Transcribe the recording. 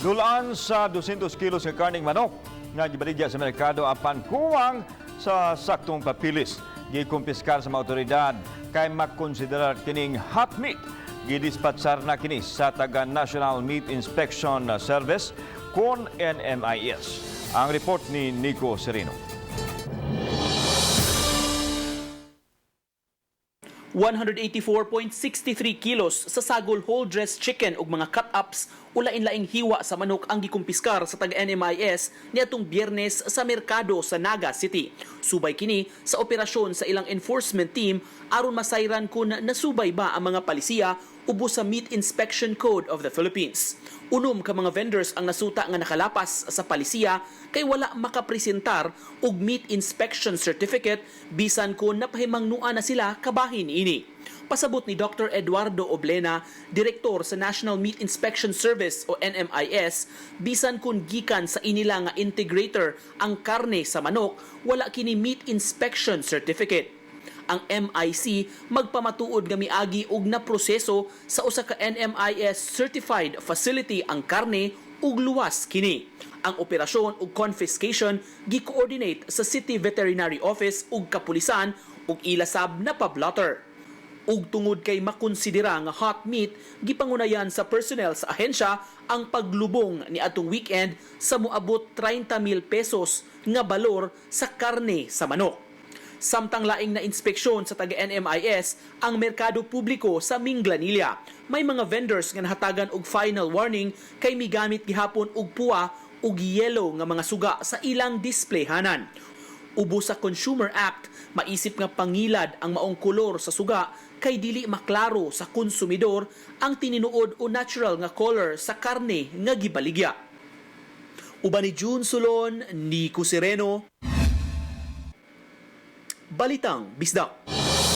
Dulaan sa 200 kilos ng karne'ng manok nga Gibaligya sa merkado apan kuwang sa saktong papeles. Gikumpiskar sa mga otoridad kay makonsiderar kining hot meat. Gidispatsar na kini sa taga National Meat Inspection Service kon NMIC. Ang report ni Nico Serino. 184.63 kilos sa sagol whole dress chicken ug mga cut-ups o lain-laing hiwa sa manok ang gikumpiskar sa taga-NMIS niadtong Biyernes sa merkado sa Naga City. Subay kini sa operasyon sa ilang enforcement team aron masayran kung nasubay ba ang mga palisiya ubos sa Meat Inspection Code of the Philippines. Unom ka mga vendors ang nasuta nga nakalapas sa palisiya kay wala makapresentar og meat inspection certificate bisan kung napahimangnuan na sila kabahin ini. Pasabot ni Dr. Eduardo Oblena, Direktor sa National Meat Inspection Service o NMIS, bisan kung gikan sa inila nga integrator ang karne sa manok, wala kini meat inspection certificate. Ang MIC magpamatuod nga miagi og naproseso sa usa ka NMIS certified facility ang karne ug luwas kini. Ang operasyon ug confiscation gi-coordinate sa City Veterinary Office ug kapulisan ug ilasab na pablotter. Ug tungod kay makonsidera nga hot meat, gipangunayan sa personnel sa ahensya ang paglubong ni atong weekend sa moabot 30,000 pesos nga balor sa karne sa manok. Samtang laing na inspeksyon sa taga-NMIS ang merkado publiko sa Minglanilla. May mga vendors nga nahatagan og final warning kay migamit gihapon og puwa ug yelo nga mga suga sa ilang displayhanan. Ubo sa Consumer Act, maisip nga pangilad ang maong kolor sa suga kay dili maklaro sa konsumidor ang tininuod o natural nga color sa karne nga gibaligya. Uban ni June Sulon, Nico Sereno, Balitang Bisdak.